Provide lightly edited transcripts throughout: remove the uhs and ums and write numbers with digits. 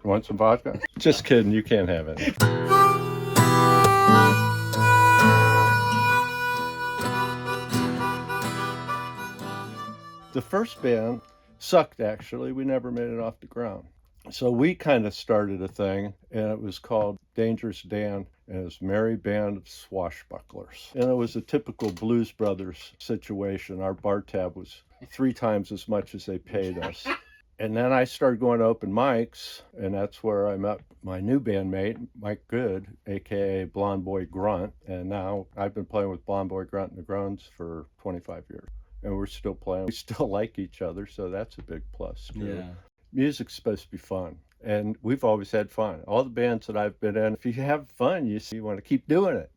Want some vodka? Just kidding, you can't have it. The first band sucked, actually. We never made it off the ground. So we kind of started a thing, and it was called Dangerous Dan, and it was Merry Band of Swashbucklers. And it was a typical Blues Brothers situation. Our bar tab was 3 times as much as they paid us. And then I started going to open mics, and that's where I met my new bandmate, Mike Good, aka Blonde Boy Grunt. And now I've been playing with Blonde Boy Grunt and the Groans for 25 years. And we're still playing. We still like each other, so that's a big plus, too. Yeah. Music's supposed to be fun, and we've always had fun. All the bands that I've been in, if you have fun, you want to keep doing it.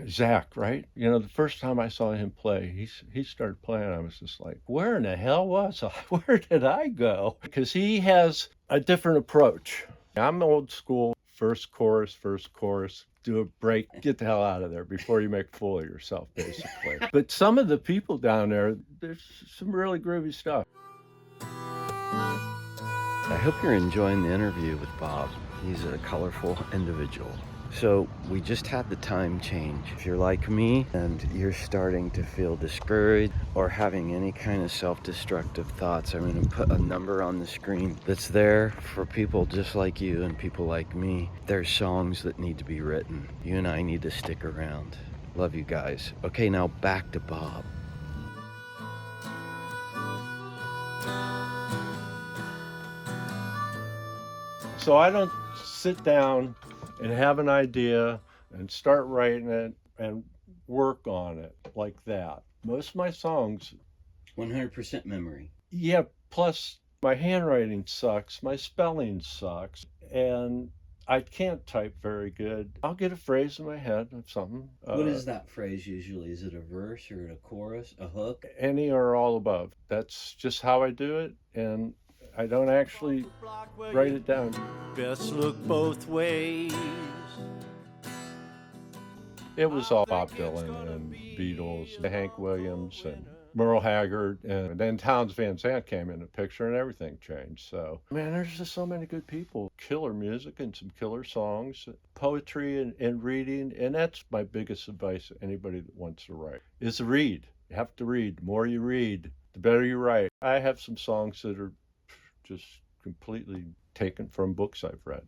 Zach, right? You know, the first time I saw him play, he started playing. I was just like, where in the hell was I? Where did I go? Because he has a different approach. I'm old school, first chorus, do a break, get the hell out of there before you make a fool of yourself, basically. But some of the people down there, there's some really groovy stuff. I hope you're enjoying the interview with Bob. He's a colorful individual. So we just had the time change. If you're like me and you're starting to feel discouraged or having any kind of self-destructive thoughts, I'm going to put a number on the screen that's there for people just like you and people like me. There's songs that need to be written. You and I need to stick around. Love you guys. Okay, now back to Bob. So I don't sit down and have an idea and start writing it and work on it like that. Most of my songs... 100% memory. Yeah, plus my handwriting sucks, my spelling sucks, and I can't type very good. I'll get a phrase in my head of something. What is that phrase usually? Is it a verse or a chorus, a hook? Any or all above. That's just how I do it, and I don't actually write it down. Best look both ways. It was all Bob Dylan and Beatles, Hank Williams and Merle Haggard, and then Townes Van Zandt came in the picture and everything changed. So, man, there's just so many good people. Killer music and some killer songs, poetry and reading, and that's my biggest advice to anybody that wants to write, is to read. You have to read. The more you read, the better you write. I have some songs that are just completely taken from books I've read.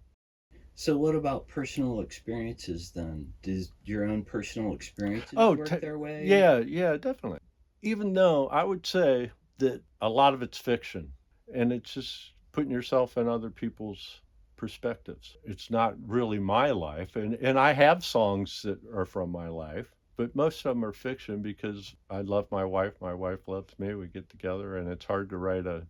So what about personal experiences then? Does your own personal experiences work their way? Yeah, definitely. Even though I would say that a lot of it's fiction, and it's just putting yourself in other people's perspectives. It's not really my life, and I have songs that are from my life, but most of them are fiction because I love my wife loves me, we get together, and it's hard to write a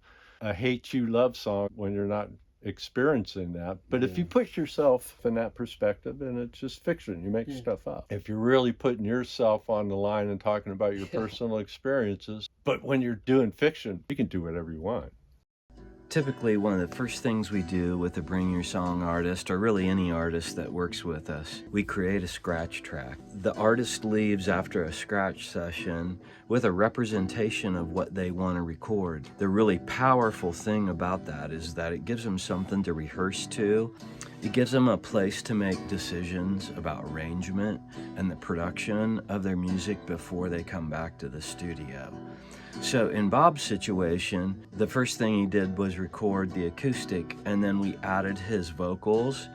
hate you love song when you're not experiencing that. But if you put yourself in that perspective, and it's just fiction, you make stuff up. If you're really putting yourself on the line and talking about your personal experiences, but when you're doing fiction, you can do whatever you want. Typically, one of the first things we do with a Bring Your Song artist, or really any artist that works with us, we create a scratch track. The artist leaves after a scratch session with a representation of what they want to record. The really powerful thing about that is that it gives them something to rehearse to. It gives them a place to make decisions about arrangement and the production of their music before they come back to the studio. So in Bob's situation, the first thing he did was record the acoustic, and then we added his vocals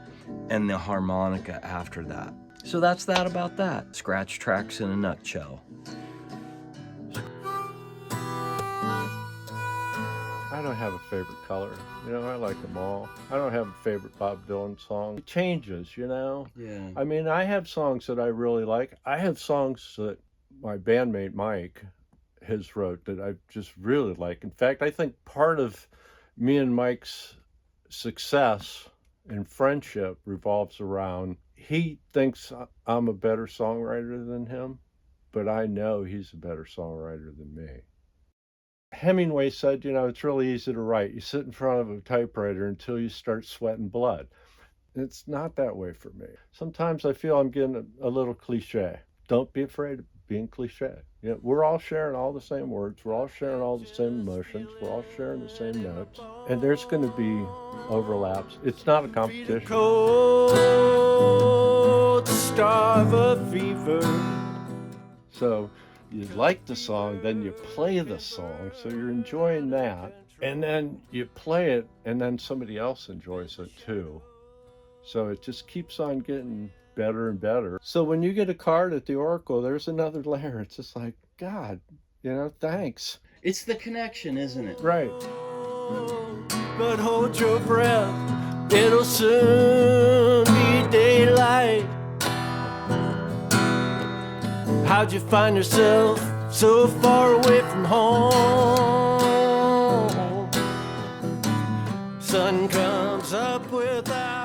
and the harmonica after that. So that's that about that. Scratch tracks in a nutshell. I don't have a favorite color. You know, I like them all. I don't have a favorite Bob Dylan song. It changes, you know? Yeah. I mean, I have songs that I really like. I have songs that my bandmate Mike has wrote that I just really like. In fact, I think part of me and Mike's success and friendship revolves around, he thinks I'm a better songwriter than him, but I know he's a better songwriter than me. Hemingway said, you know, it's really easy to write. You sit in front of a typewriter until you start sweating blood. It's not that way for me. Sometimes I feel I'm getting a little cliche. Don't be afraid to being cliche. Yeah, we're all sharing all the same words. We're all sharing all the same emotions. We're all sharing the same notes. And there's going to be overlaps. It's not a competition. Cold, starve of fever. So you like the song, then you play the song, so you're enjoying that. And then you play it, and then somebody else enjoys it too. So it just keeps on getting better and better. So when you get a card at the Auricle, there's another layer. It's just like, God, thanks. It's the connection, isn't it? Right. But hold your breath, it'll soon be daylight. How'd you find yourself so far away from home? Sun comes up without